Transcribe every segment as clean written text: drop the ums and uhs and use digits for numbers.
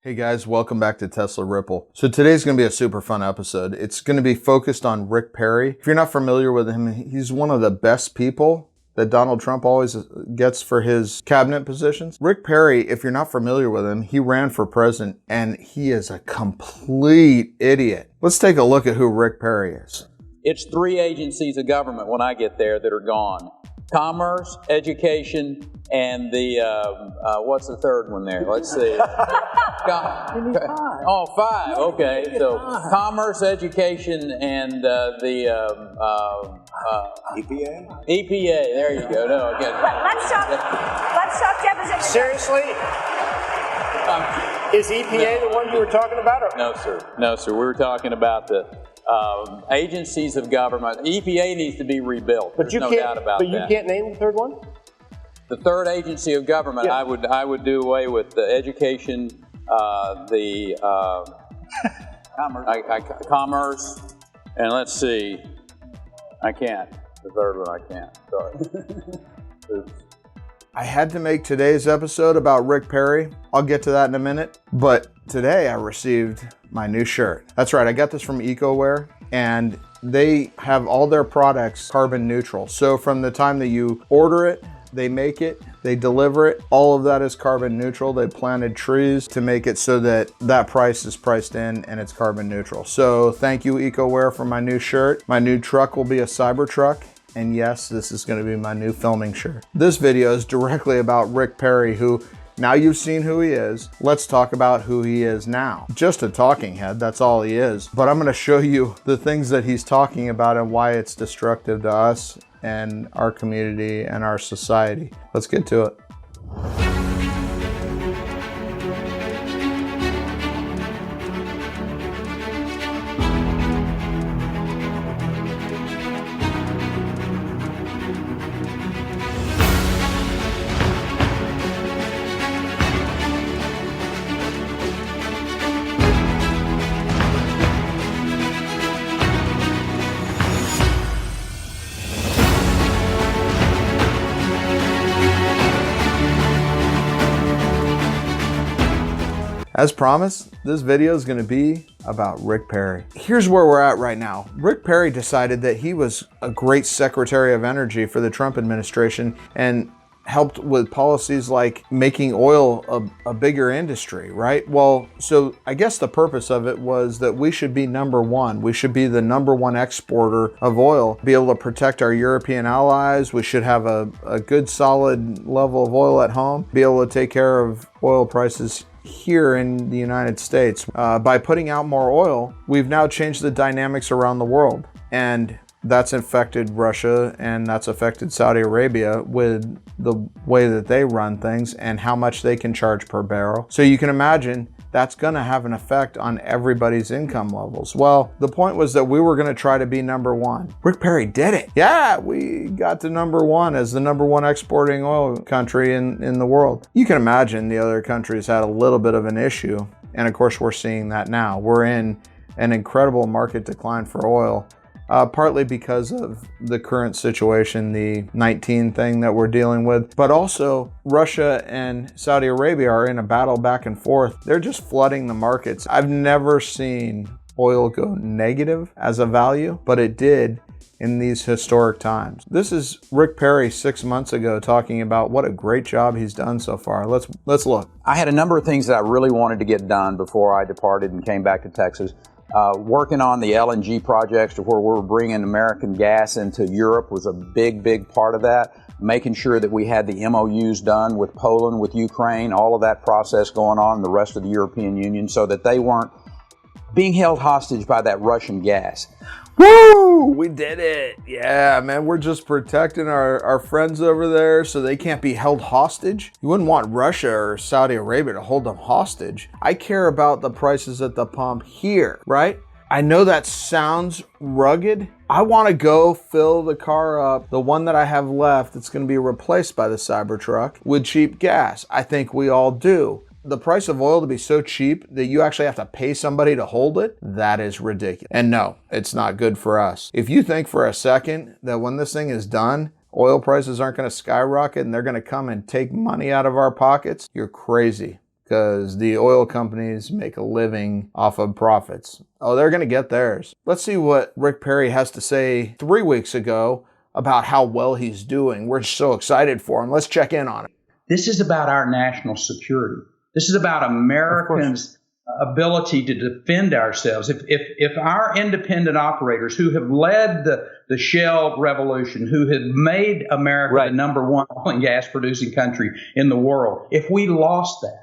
Hey guys, welcome back to Tesla Ripple. So today's going to be a super fun episode. It's going to be focused on Rick Perry. If you're not familiar with him, he's one of the best people that Donald Trump always gets for his cabinet positions. Rick Perry, if you're not familiar with him, he ran for president and he is a complete idiot. Let's take a look at who Rick Perry is. It's three agencies of government when I get there that are gone. Commerce, education, and the, what's the third one there? Let's see. Five. Okay. So commerce, education, and EPA? EPA. There you go. No, again. Let's talk deposition. Seriously? Is EPA the one you were talking about? Or? No, sir. No, sir. We were talking about the agencies of government. EPA needs to be rebuilt. There's no doubt about that. But you can't name the third one? The third agency of government, yeah. I would do away with the education, commerce, and let's see. I can't. The third one I can't. Sorry. I had to make today's episode about Rick Perry. I'll get to that in a minute. But today I received my new shirt. That's right, I got this from EcoWare, and they have all their products carbon neutral. So from the time that you order it, they make it, they deliver it, all of that is carbon neutral. They planted trees to make it so that that price is priced in and it's carbon neutral. So thank you, EcoWare, for my new shirt. My new truck will be a Cybertruck. And yes, this is going to be my new filming shirt. This video is directly about Rick Perry, who now you've seen who he is. Let's talk about who he is now. Just a talking head, that's all he is. But I'm going to show you the things that he's talking about and why it's destructive to us and our community and our society. Let's get to it. As promised, this video is going to be about Rick Perry. Here's where we're at right now. Rick Perry decided that he was a great Secretary of Energy for the Trump administration and helped with policies like making oil a bigger industry, right? Well, so I guess the purpose of it was that we should be number one. We should be the number one exporter of oil, be able to protect our European allies. We should have a good solid level of oil at home, be able to take care of oil prices here in the United States. By putting out more oil, we've now changed the dynamics around the world. And that's affected Russia and that's affected Saudi Arabia with the way that they run things and how much they can charge per barrel. So you can imagine that's going to have an effect on everybody's income levels. Well, the point was that we were going to try to be number one. Rick Perry did it. Yeah, we got to number one as the number one exporting oil country in the world. You can imagine the other countries had a little bit of an issue. And of course, we're seeing that now. We're in an incredible market decline for oil. Partly because of the current situation, the 19 thing that we're dealing with, but also Russia and Saudi Arabia are in a battle back and forth. They're just flooding the markets. I've never seen oil go negative as a value, but it did in these historic times. This is Rick Perry 6 months ago talking about what a great job he's done so far. Let's look. I had a number of things that I really wanted to get done before I departed and came back to Texas. Working on the LNG projects to where we're bringing American gas into Europe was a big part of that. Making sure that we had the MOUs done with Poland, with Ukraine, all of that process going on in the rest of the European Union so that they weren't being held hostage by that Russian gas. Woo! We did it. Yeah, man, we're just protecting our friends over there so they can't be held hostage. You wouldn't want Russia or Saudi Arabia to hold them hostage. I care about the prices at the pump here, right? I know that sounds rugged. I want to go fill the car up, the one that I have left that's going to be replaced by the Cybertruck, with cheap gas. I think we all do. The price of oil to be so cheap that you actually have to pay somebody to hold it, that is ridiculous. And no, it's not good for us. If you think for a second that when this thing is done, oil prices aren't going to skyrocket and they're going to come and take money out of our pockets, you're crazy. because the oil companies make a living off of profits. Oh, they're going to get theirs. Let's see what Rick Perry has to say 3 weeks ago about how well he's doing. We're so excited for him. Let's check in on it. This is about our national security. This is about Americans' ability to defend ourselves. If our independent operators who have led the shale revolution, who have made America the number one oil and gas producing country in the world, if we lost that,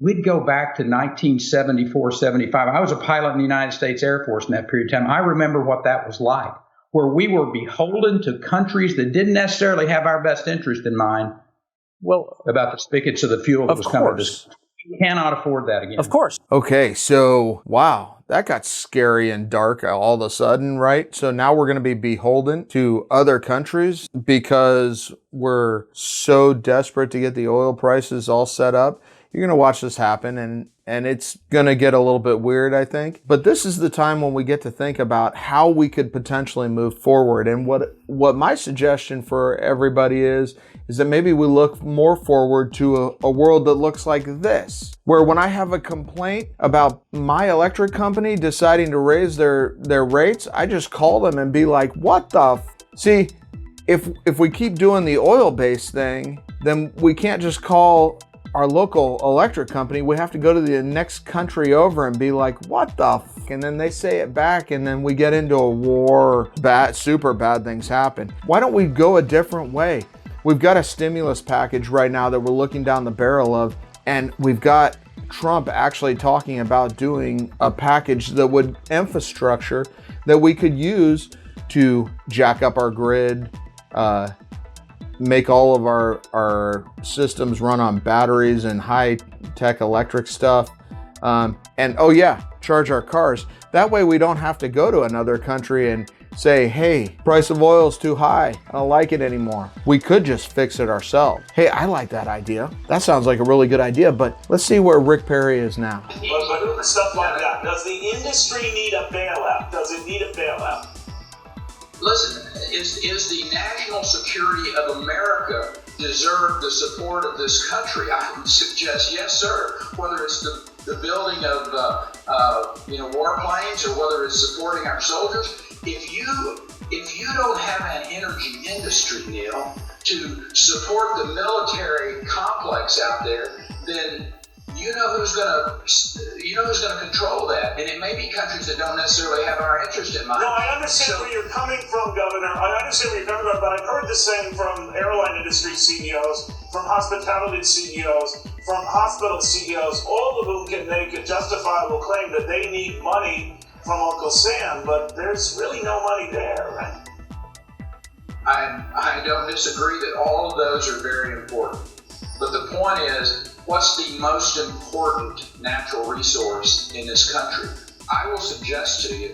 we'd go back to 1974, 75. I was a pilot in the United States Air Force in that period of time. I remember what that was like, where we were beholden to countries that didn't necessarily have our best interest in mind. Well, about the spigots of the fuel that was coming to us. We cannot afford that again. Of course. Okay, so wow, that got scary and dark all of a sudden, right? So now we're going to be beholden to other countries because we're so desperate to get the oil prices all set up. You're going to watch this happen, and it's going to get a little bit weird, I think. But this is the time when we get to think about how we could potentially move forward. And what my suggestion for everybody is that maybe we look more forward to a world that looks like this, where when I have a complaint about my electric company deciding to raise their rates, I just call them and be like, what the See, if we keep doing the oil-based thing, then we can't just call our local electric company. We have to go to the next country over and be like, what the and then they say it back, and then we get into a war, super bad things happen. Why don't we go a different way? We've got a stimulus package right now that we're looking down the barrel of, and we've got Trump actually talking about doing a package that would infrastructure that we could use to jack up our grid, make all of our systems run on batteries and high-tech electric stuff. And oh yeah, charge our cars. That way we don't have to go to another country and say, hey, price of oil is too high. I don't like it anymore. We could just fix it ourselves. Hey, I like that idea. That sounds like a really good idea, but let's see where Rick Perry is now. But stuff like that. Does the industry need a bailout? Does it need a bailout? Listen, is the national security of America deserve the support of this country? I would suggest yes, sir. Whether it's the building of warplanes or whether it's supporting our soldiers, if you don't have an energy industry, Neil, to support the military complex out there, then you know who's going to control that, and it may be countries that don't necessarily have our interest in mind. No, I understand where you're coming from, Governor. I understand where you're coming from, but I've heard the same from airline industry CEOs, from hospitality CEOs, from hospital CEOs, all of whom can make a justifiable claim that they need money from Uncle Sam, but there's really no money there, right? I don't disagree that all of those are very important, but the point is, what's the most important natural resource in this country? I will suggest to you,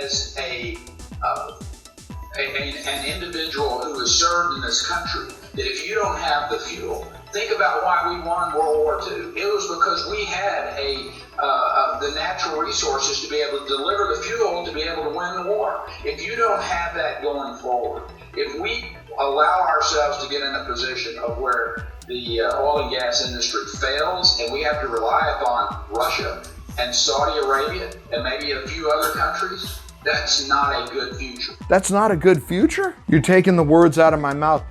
as an individual who has served in this country, that if you don't have the fuel, think about why we won World War II. It was because we had the natural resources to be able to deliver the fuel to be able to win the war. If you don't have that going forward, if we allow ourselves to get in a position of where the oil and gas industry fails and we have to rely upon Russia and Saudi Arabia and maybe a few other countries, that's not a good future. That's not a good future? You're taking the words out of my mouth.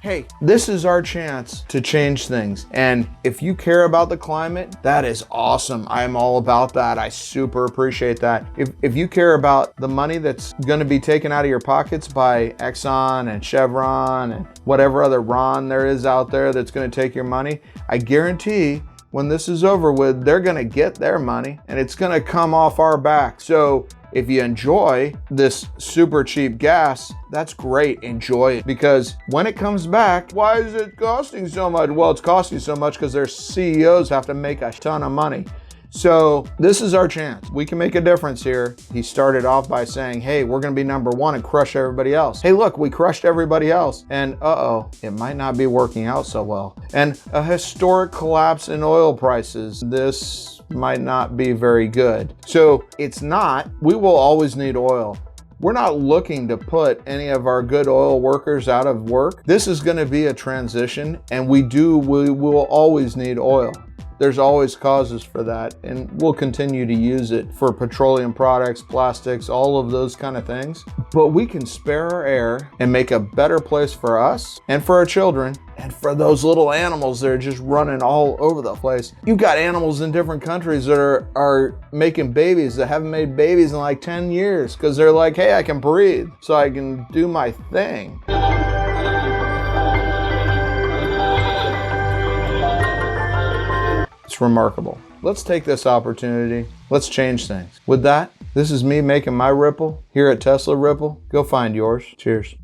Hey, this is our chance to change things. And if you care about the climate, that is awesome. I'm all about that. I super appreciate that. If you care about the money that's going to be taken out of your pockets by Exxon and Chevron and whatever other Ron there is out there that's going to take your money, I guarantee when this is over with, they're going to get their money and it's going to come off our back. So if you enjoy this super cheap gas, that's great, enjoy it. Because when it comes back, why is it costing so much? Well, it's costing so much because their CEOs have to make a ton of money. So this is our chance. We can make a difference here. He started off by saying, hey, we're gonna be number one and crush everybody else. Hey, look, we crushed everybody else. And uh-oh, it might not be working out so well. And a historic collapse in oil prices. This might not be very good. So it's not, we will always need oil. We're not looking to put any of our good oil workers out of work. This is going to be a transition, and we will always need oil. There's always causes for that, and we'll continue to use it for petroleum products, plastics, all of those kind of things. But we can spare our air and make a better place for us and for our children and for those little animals that are just running all over the place. You've got animals in different countries that are making babies that haven't made babies in like 10 years because they're like, hey, I can breathe, so I can do my thing. It's remarkable. Let's take this opportunity. Let's change things. With that, this is me making my ripple here at Tesla Ripple. Go find yours. Cheers.